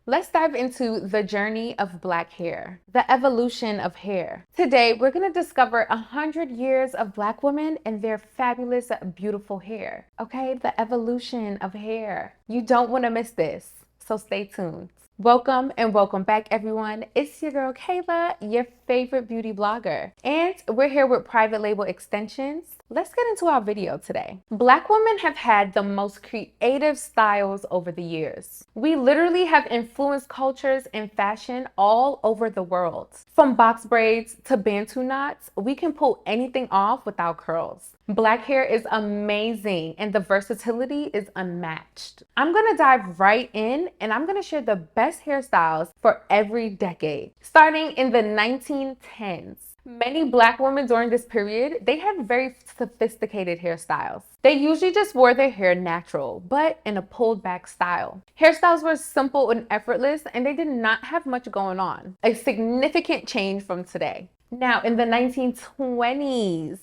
Let's dive into the journey of Black hair, the evolution of hair. Today, we're going to discover 100 years of Black women and their fabulous, beautiful hair. Okay, the evolution of hair. You don't want to miss this, so stay tuned. Welcome and welcome back, everyone. It's your girl Kayla, your favorite beauty blogger, and we're here with private label extensions. Let's get into our video today. Black women have had the most creative styles over the years. We literally have influenced cultures and fashion all over the world. From box braids to bantu knots, we can pull anything off without curls. Black hair is amazing and the versatility is unmatched. I'm gonna dive right in and I'm gonna share the best hairstyles for every decade. Starting in the 1910s. Many Black women during this period, they had very sophisticated hairstyles. They usually just wore their hair natural, but in a pulled back style. Hairstyles were simple and effortless, and they did not have much going on. A significant change from today. Now, in the 1920s,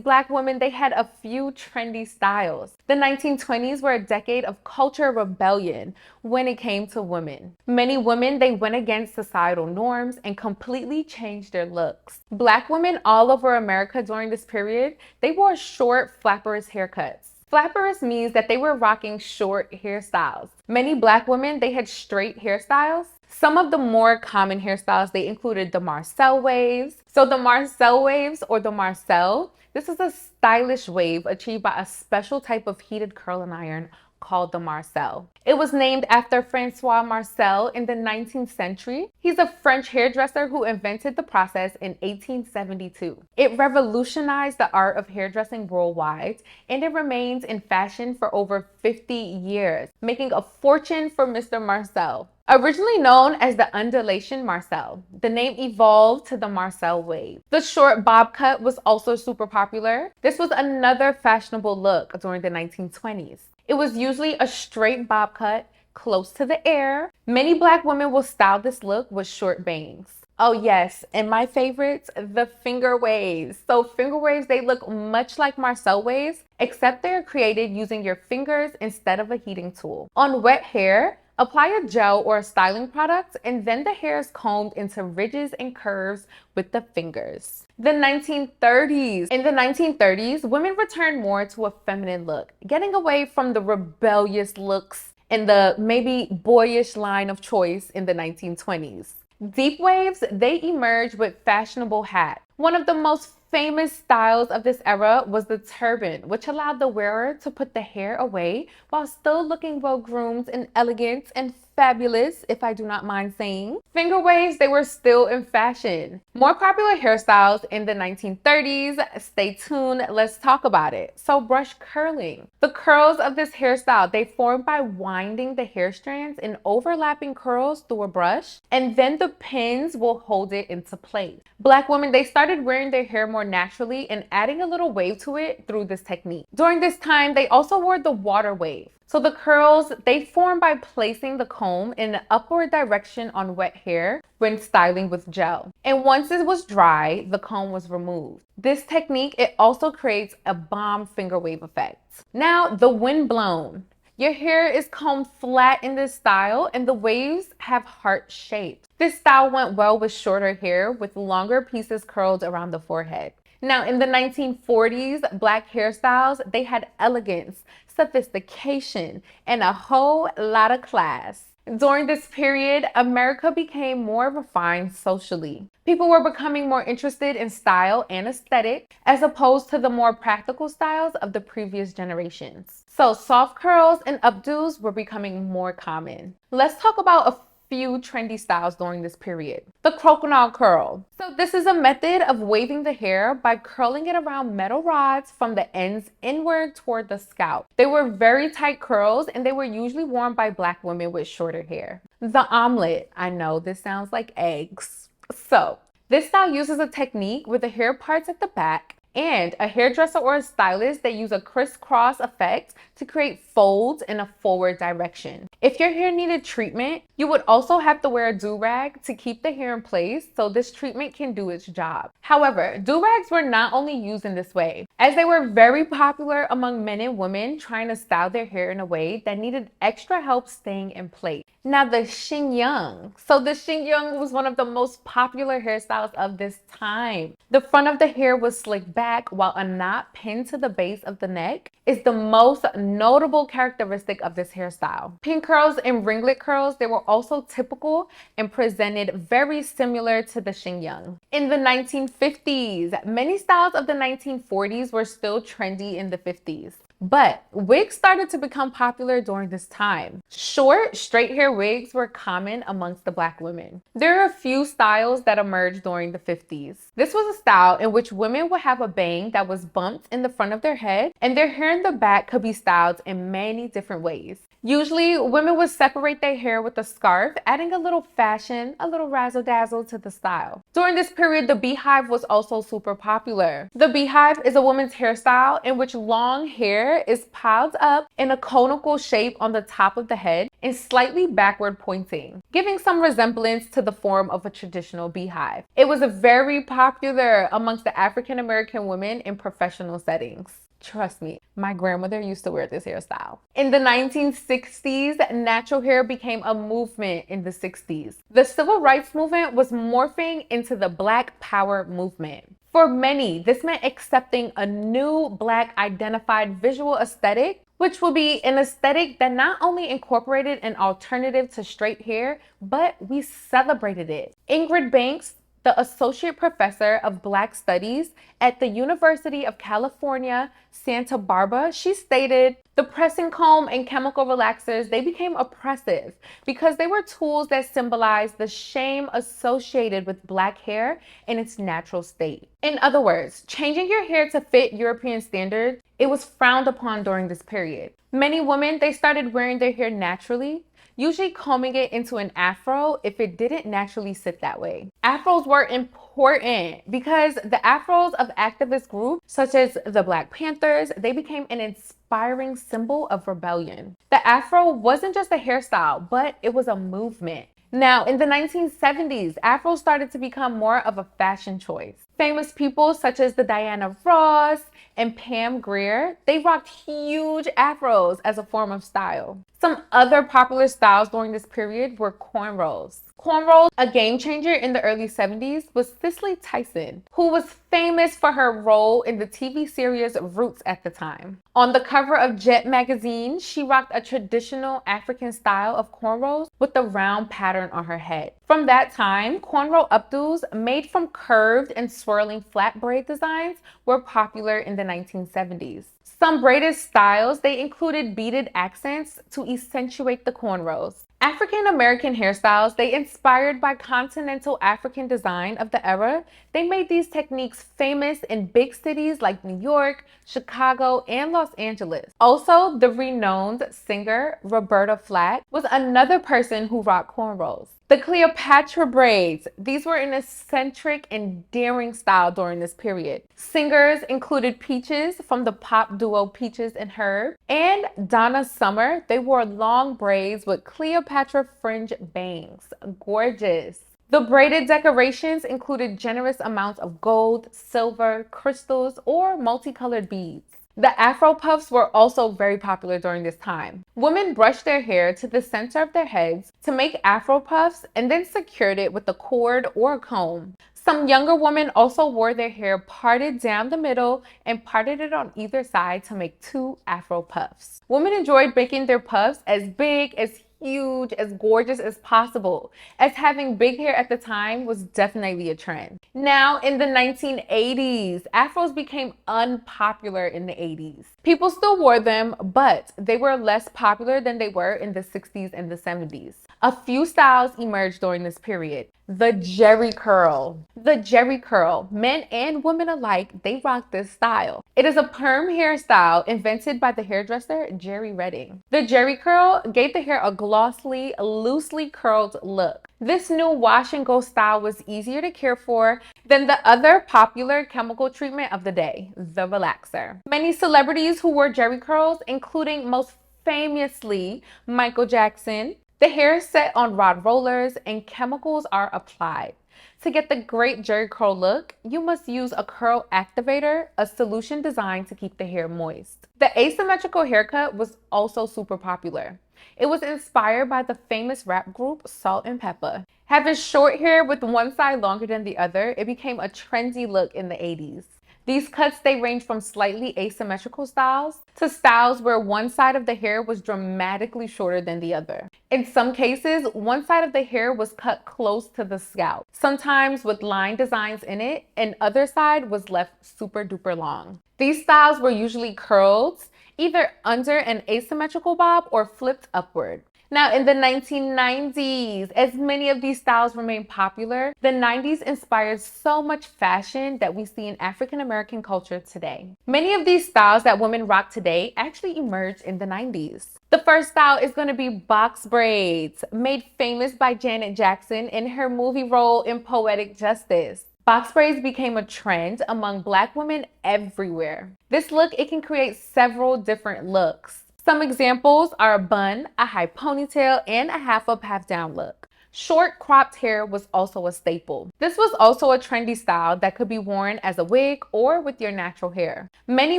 Black women, they had a few trendy styles. The 1920s were a decade of cultural rebellion when it came to women. Many women, they went against societal norms and completely changed their looks. Black women all over America during this period, they wore short, flapperous haircuts. Flapperous means that they were rocking short hairstyles. Many Black women, they had straight hairstyles. Some of the more common hairstyles, they included the Marcel waves. So the Marcel waves, or the Marcel, this is a stylish wave achieved by a special type of heated curling iron called the Marcel. It was named after Francois Marcel in the 19th century. He's a French hairdresser who invented the process in 1872. It revolutionized the art of hairdressing worldwide, and it remains in fashion for over 50 years, making a fortune for Mr. Marcel. Originally known as the undulation Marcel, the name evolved to the Marcel wave. The short bob cut was also super popular. This was another fashionable look during the 1920s. It was usually a straight bob cut, close to the air. Many Black women will style this look with short bangs. Oh yes, and my favorites, the finger waves. So finger waves, they look much like Marcel waves, except they're created using your fingers instead of a heating tool. On wet hair, apply a gel or a styling product, and then the hair is combed into ridges and curves with the fingers. The 1930s. In the 1930s, women returned more to a feminine look, getting away from the rebellious looks and the maybe boyish line of choice in the 1920s. Deep waves, they emerged with fashionable hats. One of the most famous styles of this era was the turban, which allowed the wearer to put the hair away while still looking well-groomed and elegant and fabulous, if I do not mind saying. Finger waves, they were still in fashion. More popular hairstyles in the 1930s. Stay tuned, let's talk about it. So brush curling. The curls of this hairstyle, they form by winding the hair strands in overlapping curls through a brush, and then the pins will hold it into place. Black women, they started wearing their hair more naturally and adding a little wave to it through this technique. During this time, they also wore the water wave. So the curls, they form by placing the comb in an upward direction on wet hair when styling with gel. And once it was dry, the comb was removed. This technique, it also creates a bomb finger wave effect. Now, the wind blown. Your hair is combed flat in this style and the waves have heart shapes. This style went well with shorter hair with longer pieces curled around the forehead. Now, in the 1940s, Black hairstyles, they had elegance, sophistication, and a whole lot of class. During this period, America became more refined socially. People were becoming more interested in style and aesthetic as opposed to the more practical styles of the previous generations. So soft curls and updos were becoming more common. Let's talk about a few trendy styles during this period. The crocodile curl. So this is a method of waving the hair by curling it around metal rods from the ends inward toward the scalp. They were very tight curls and they were usually worn by Black women with shorter hair. The omelette. I know this sounds like eggs. So this style uses a technique where the hair parts at the back and a hairdresser or a stylist, they use a crisscross effect to create folds in a forward direction. If your hair needed treatment, you would also have to wear a do-rag to keep the hair in place so this treatment can do its job. However, do-rags were not only used in this way, as they were very popular among men and women trying to style their hair in a way that needed extra help staying in place. Now the Xin Yang. So the Xin Yang was one of the most popular hairstyles of this time. The front of the hair was slicked back while a knot pinned to the base of the neck is the most notable characteristic of this hairstyle. Pin curls and ringlet curls, they were also typical and presented very similar to the Xin Yang. In the 1950s, many styles of the 1940s were still trendy in the 50s. But wigs started to become popular during this time. Short, straight hair wigs were common amongst the Black women. There are a few styles that emerged during the 50s. This was a style in which women would have a bang that was bumped in the front of their head, and their hair in the back could be styled in many different ways. Usually, women would separate their hair with a scarf, adding a little fashion, a little razzle-dazzle to the style. During this period, the beehive was also super popular. The beehive is a woman's hairstyle in which long hair is piled up in a conical shape on the top of the head and slightly backward pointing, giving some resemblance to the form of a traditional beehive. It was very popular amongst the African American women in professional settings. Trust me, my grandmother used to wear this hairstyle. In the 1960s, natural hair became a movement in the 60s. The civil rights movement was morphing into the Black Power movement. For many, this meant accepting a new Black identified visual aesthetic, which will be an aesthetic that not only incorporated an alternative to straight hair, but we celebrated it. Ingrid Banks, the associate professor of Black Studies at the University of California, Santa Barbara, she stated, "The pressing comb and chemical relaxers, they became oppressive because they were tools that symbolized the shame associated with Black hair in its natural state." In other words, changing your hair to fit European standards, it was frowned upon during this period. Many women, they started wearing their hair naturally, usually combing it into an afro if it didn't naturally sit that way. Afros were important because the afros of activist groups such as the Black Panthers, they became an inspiring symbol of rebellion. The afro wasn't just a hairstyle, but it was a movement. Now, in the 1970s, afros started to become more of a fashion choice. Famous people such as the Diana Ross and Pam Grier, they rocked huge afros as a form of style. Some other popular styles during this period were cornrows. Cornrows, a game changer in the early 70s, was Cicely Tyson, who was famous for her role in the TV series Roots at the time. On the cover of Jet magazine, she rocked a traditional African style of cornrows with a round pattern on her head. From that time, cornrow updos made from curved and swirling flat braid designs were popular in the 1970s. Some braided styles, they included beaded accents to accentuate the cornrows. African American hairstyles, they inspired by continental African design of the era, they made these techniques famous in big cities like New York, Chicago, and Los Angeles. Also, the renowned singer Roberta Flack was another person who rocked cornrows. The Cleopatra braids, these were an eccentric and daring style during this period. Singers included Peaches from the pop duo Peaches and Herb, and Donna Summer. They wore long braids with Cleopatra fringe bangs. Gorgeous. The braided decorations included generous amounts of gold, silver, crystals, or multicolored beads. The Afro puffs were also very popular during this time. Women brushed their hair to the center of their heads to make Afro puffs and then secured it with a cord or a comb. Some younger women also wore their hair parted down the middle and parted it on either side to make two Afro puffs. Women enjoyed making their puffs as big, as huge, as gorgeous as possible, as having big hair at the time was definitely a trend. Now, in the 1980s, afros became unpopular in the 80s. People still wore them, but they were less popular than they were in the 60s and the 70s. A few styles emerged during this period. The Jerry curl. The Jerry curl. Men and women alike, they rock this style. It is a perm hairstyle invented by the hairdresser Jerry Redding. The Jerry curl gave the hair a glossy, loosely curled look. This new wash and go style was easier to care for than the other popular chemical treatment of the day, the relaxer. Many celebrities who wore Jerry curls, including most famously Michael Jackson. The hair is set on rod rollers and chemicals are applied. To get the great jerry curl look, you must use a curl activator, a solution designed to keep the hair moist. The asymmetrical haircut was also super popular. It was inspired by the famous rap group Salt and Pepper. Having short hair with one side longer than the other, it became a trendy look in the 80s. These cuts, they range from slightly asymmetrical styles to styles where one side of the hair was dramatically shorter than the other. In some cases, one side of the hair was cut close to the scalp, sometimes with line designs in it, and other side was left super duper long. These styles were usually curled, either under an asymmetrical bob or flipped upward. Now, in the 1990s, as many of these styles remained popular, the 90s inspired so much fashion that we see in African American culture today. Many of these styles that women rock today actually emerged in the 90s. The first style is going to be box braids, made famous by Janet Jackson in her movie role in Poetic Justice. Box braids became a trend among Black women everywhere. This look, it can create several different looks. Some examples are a bun, a high ponytail, and a half up, half down look. Short cropped hair was also a staple. This was also a trendy style that could be worn as a wig or with your natural hair. Many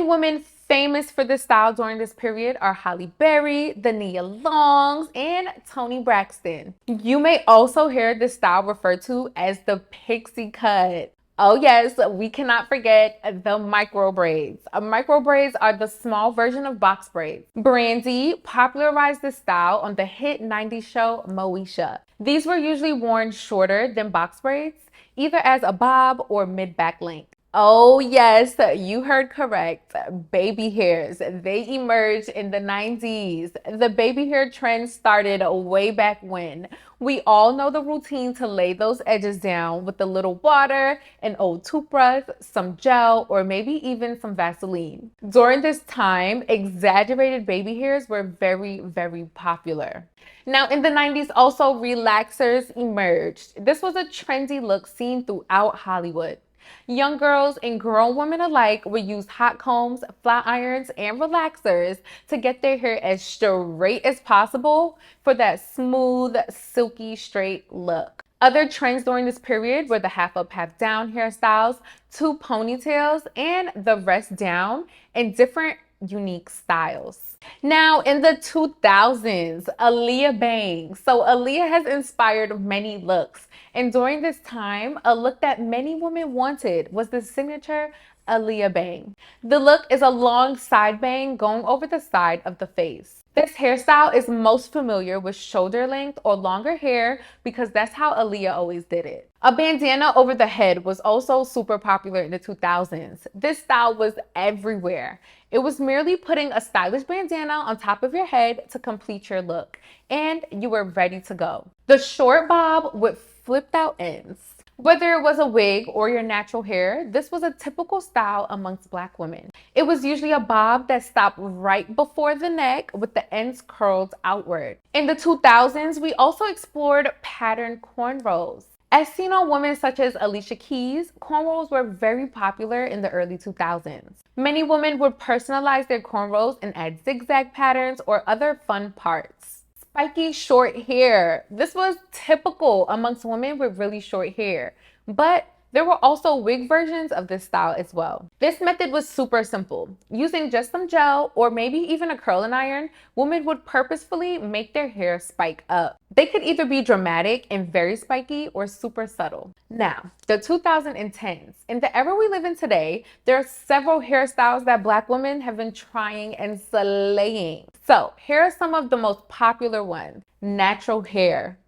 women famous for this style during this period are Halle Berry, the Nia Longs, and Toni Braxton. You may also hear this style referred to as the pixie cut. Oh yes, we cannot forget the micro braids. Micro braids are the small version of box braids. Brandy popularized this style on the hit 90s show Moesha. These were usually worn shorter than box braids, either as a bob or mid-back length. Oh yes, you heard correct. Baby hairs, they emerged in the 90s. The baby hair trend started way back when. We all know the routine to lay those edges down with a little water, an old toothbrush, some gel, or maybe even some Vaseline. During this time, exaggerated baby hairs were very, very popular. Now in the 90s, also relaxers emerged. This was a trendy look seen throughout Hollywood. Young girls and grown women alike would use hot combs, flat irons, and relaxers to get their hair as straight as possible for that smooth, silky, straight look. Other trends during this period were the half up, half down hairstyles, two ponytails, and the rest down, and different unique styles. Now in the 2000s, Aaliyah bangs. So Aaliyah has inspired many looks. And during this time, a look that many women wanted was the signature Aaliyah bang. The look is a long side bang going over the side of the face. This hairstyle is most familiar with shoulder length or longer hair because that's how Aaliyah always did it. A bandana over the head was also super popular in the 2000s. This style was everywhere. It was merely putting a stylish bandana on top of your head to complete your look, and you were ready to go. The short bob with flipped out ends. Whether it was a wig or your natural hair, this was a typical style amongst Black women. It was usually a bob that stopped right before the neck with the ends curled outward. In the 2000s, we also explored patterned cornrows. As seen on women such as Alicia Keys, cornrows were very popular in the early 2000s. Many women would personalize their cornrows and add zigzag patterns or other fun parts. Spiky short hair. This was typical amongst women with really short hair, but there were also wig versions of this style as well. This method was super simple. Using just some gel or maybe even a curling iron, women would purposefully make their hair spike up. They could either be dramatic and very spiky or super subtle. Now, the 2010s. In the era we live in today, there are several hairstyles that Black women have been trying and slaying. So here are some of the most popular ones. Natural hair.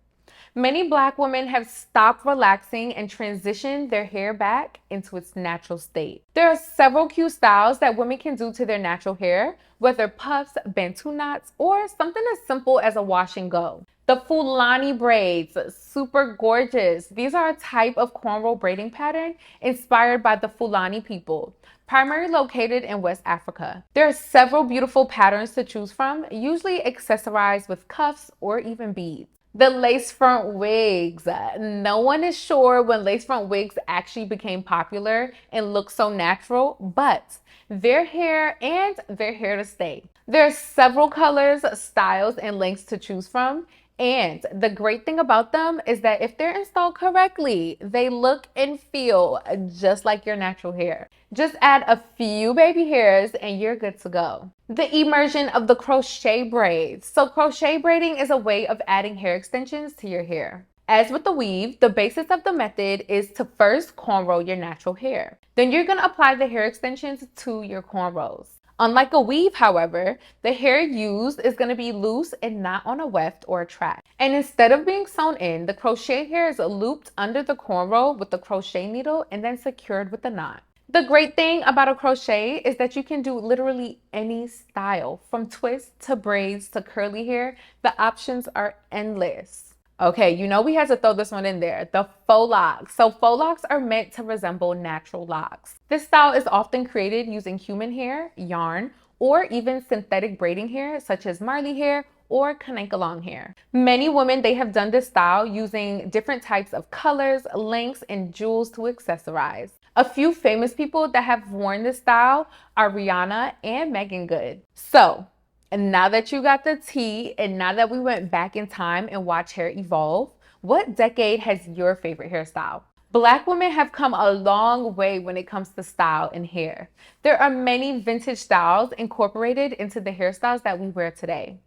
Many Black women have stopped relaxing and transitioned their hair back into its natural state. There are several cute styles that women can do to their natural hair, whether puffs, bantu knots, or something as simple as a wash and go. The Fulani braids, super gorgeous. These are a type of cornrow braiding pattern inspired by the Fulani people, primarily located in West Africa. There are several beautiful patterns to choose from, usually accessorized with cuffs or even beads. The lace front wigs. No one is sure when lace front wigs actually became popular and look so natural, but they're here and they're here to stay. There are several colors, styles, and lengths to choose from. And the great thing about them is that if they're installed correctly, they look and feel just like your natural hair. Just add a few baby hairs and you're good to go. The immersion of the crochet braids. So crochet braiding is a way of adding hair extensions to your hair. As with the weave, the basis of the method is to first cornrow your natural hair. Then you're going to apply the hair extensions to your cornrows. Unlike a weave, however, the hair used is going to be loose and not on a weft or a track. And instead of being sewn in, the crochet hair is looped under the cornrow with the crochet needle and then secured with a knot. The great thing about a crochet is that you can do literally any style, from twists to braids to curly hair. The options are endless. Okay, you know we had to throw this one in there, the faux locks. So faux locks are meant to resemble natural locks. This style is often created using human hair, yarn, or even synthetic braiding hair such as Marley hair or Kaneka hair. Many women, they have done this style using different types of colors, lengths, and jewels to accessorize. A few famous people that have worn this style are Rihanna and Megan Good. So, and now that you got the tea, and now that we went back in time and watched hair evolve, what decade has your favorite hairstyle? Black women have come a long way when it comes to style and hair. There are many vintage styles incorporated into the hairstyles that we wear today.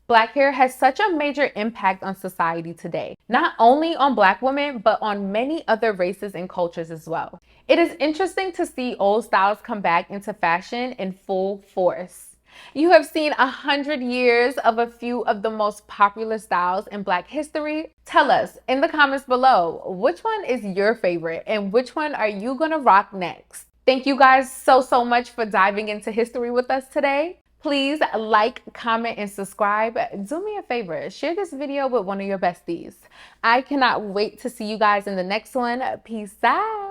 Black hair has such a major impact on society today, not only on Black women, but on many other races and cultures as well. It is interesting to see old styles come back into fashion in full force. You have seen 100 years of a few of the most popular styles in Black history. Tell us in the comments below, which one is your favorite and which one are you gonna rock next? Thank you guys so much for diving into history with us today. Please like, comment, and subscribe. Do me a favor, share this video with one of your besties. I cannot wait to see you guys in the next one. Peace out.